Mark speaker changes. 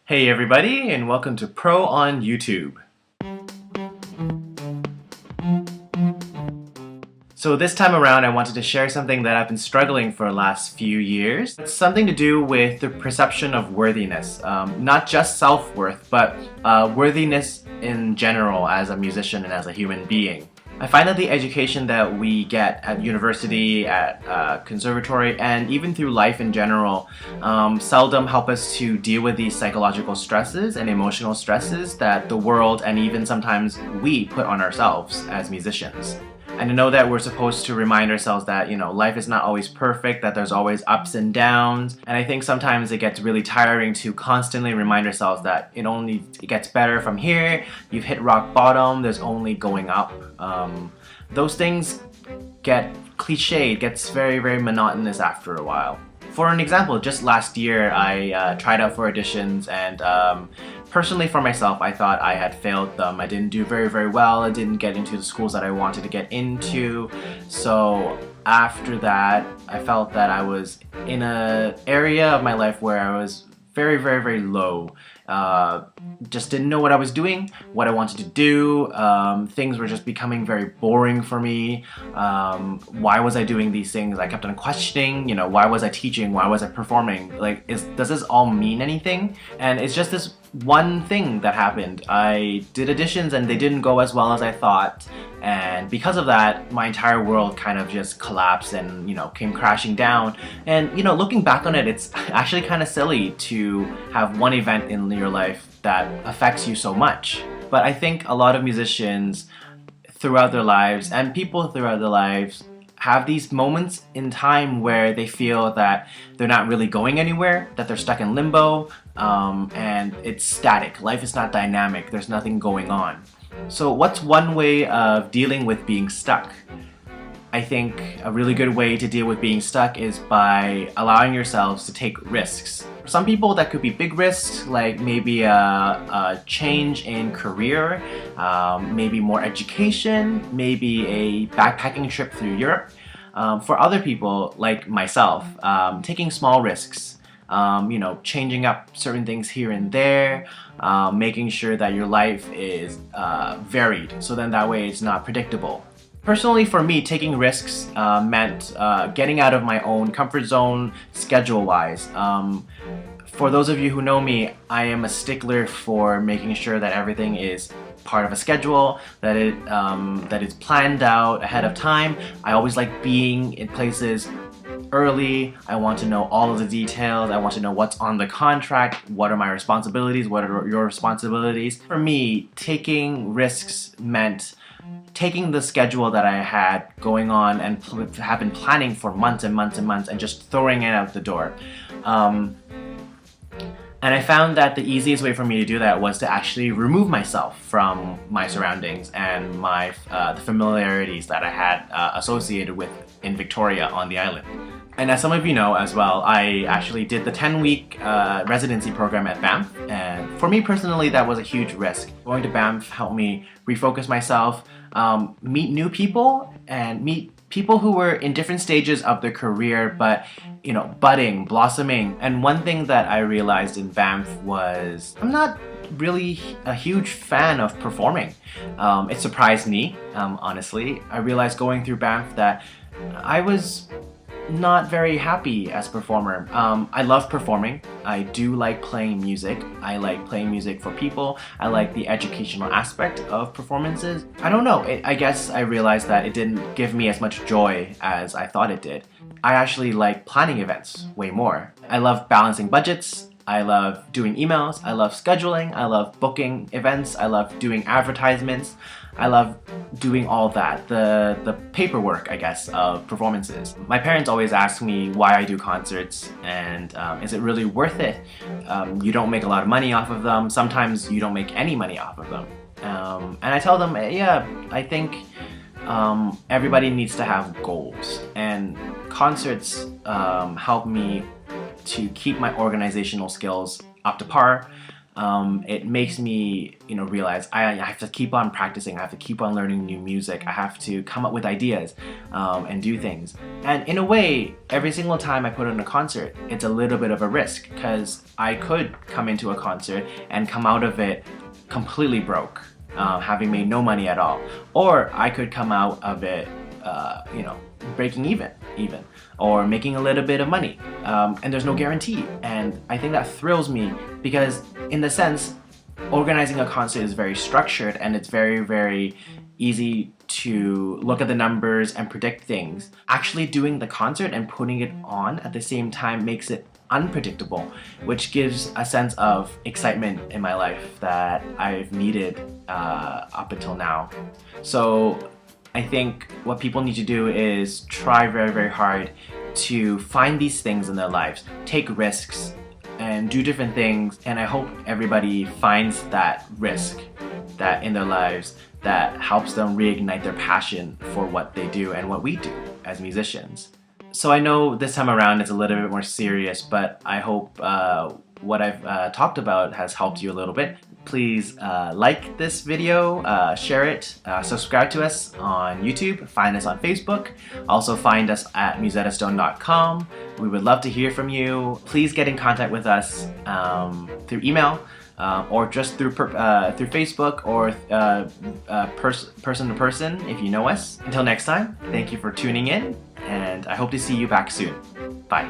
Speaker 1: Hey everybody, and welcome to Pro on YouTube. So this time around I wanted to share something that I've been struggling for the last few years. It's something to do with the perception of worthiness. Not just self-worth, but worthiness in general as a musician and as a human being. I find that the education that we get at university, at conservatory, and even through life in general seldom help us to deal with these psychological stresses and emotional stresses that the world and even sometimes we put on ourselves as musicians. And I know that we're supposed to remind ourselves that, life is not always perfect, that there's always ups and downs. And I think sometimes it gets really tiring to constantly remind ourselves that it gets better from here, you've hit rock bottom, there's only going up. Those things get cliched, gets very, very monotonous after a while. For an example, just last year I tried out for auditions and personally for myself I thought I had failed them. I didn't do very, very well. I didn't get into the schools that I wanted to get into. So after that I felt that I was in an area of my life where I was very, very, very low. Just didn't know what I was doing, what I wanted to do. Things were just becoming very boring for me. Why was I doing these things? I kept on questioning, why was I teaching? Why was I performing? Does this all mean anything? And it's just this one thing that happened. I did auditions and they didn't go as well as I thought. And because of that, my entire world kind of just collapsed and, came crashing down. And, looking back on it, it's actually kind of silly to have one event in your life that affects you so much. But I think a lot of musicians throughout their lives and people throughout their lives have these moments in time where they feel that they're not really going anywhere, that they're stuck in limbo, and it's static. Life is not dynamic. There's nothing going on. So what's one way of dealing with being stuck? I think a really good way to deal with being stuck is by allowing yourselves to take risks. For some people that could be big risks, like maybe a change in career, maybe more education, maybe a backpacking trip through Europe. For other people, like myself, taking small risks, changing up certain things here and there, making sure that your life is varied, so then that way it's not predictable. Personally, for me, taking risks meant getting out of my own comfort zone schedule-wise. For those of you who know me, I am a stickler for making sure that everything is part of a schedule, that it's planned out ahead of time. I always like being in places early. I want to know all of the details. I want to know what's on the contract, what are my responsibilities, what are your responsibilities. For me, taking risks meant taking the schedule that I had going on and have been planning for months and months and months and just throwing it out the door. And I found that the easiest way for me to do that was to actually remove myself from my surroundings and the familiarities that I had associated with in Victoria on the island. And as some of you know as well, I actually did the 10-week residency program at Banff, and for me personally that was a huge risk. Going to Banff helped me refocus myself, meet new people, and meet people who were in different stages of their career, but budding, blossoming. And one thing that I realized in Banff was I'm not really a huge fan of performing. It surprised me, honestly. I realized going through Banff that I was not very happy as a performer. I love performing. I do like playing music. I like playing music for people. I like the educational aspect of performances. I don't know, I guess I realized that it didn't give me as much joy as I thought it did. I actually like planning events way more. I love balancing budgets. I love doing emails, I love scheduling, I love booking events, I love doing advertisements, I love doing all that, the paperwork, I guess, of performances. My parents always ask me why I do concerts and is it really worth it? You don't make a lot of money off of them, sometimes you don't make any money off of them. And I tell them, yeah, I think everybody needs to have goals, and concerts help me to keep my organizational skills up to par. it makes me, realize I have to keep on practicing. I have to keep on learning new music. I have to come up with ideas and do things. And in a way, every single time I put on a concert, it's a little bit of a risk, because I could come into a concert and come out of it completely broke, having made no money at all. Or I could come out of it, breaking even, or making a little bit of money. And there's no guarantee. And I think that thrills me, because in the sense, organizing a concert is very structured, and it's very, very easy to look at the numbers and predict things. Actually doing the concert and putting it on at the same time makes it unpredictable, which gives a sense of excitement in my life that I've needed up until now. So I think what people need to do is try very, very hard to find these things in their lives, take risks, and do different things. And I hope everybody finds that risk that in their lives that helps them reignite their passion for what they do and what we do as musicians. So I know this time around it's a little bit more serious, but I hope what I've talked about has helped you a little bit. Please like this video, share it, subscribe to us on YouTube, find us on Facebook, also find us at musettastone.com. We would love to hear from you. Please get in contact with us through email, or just through Facebook, or person to person if you know us. Until next time, thank you for tuning in, and I hope to see you back soon. Bye.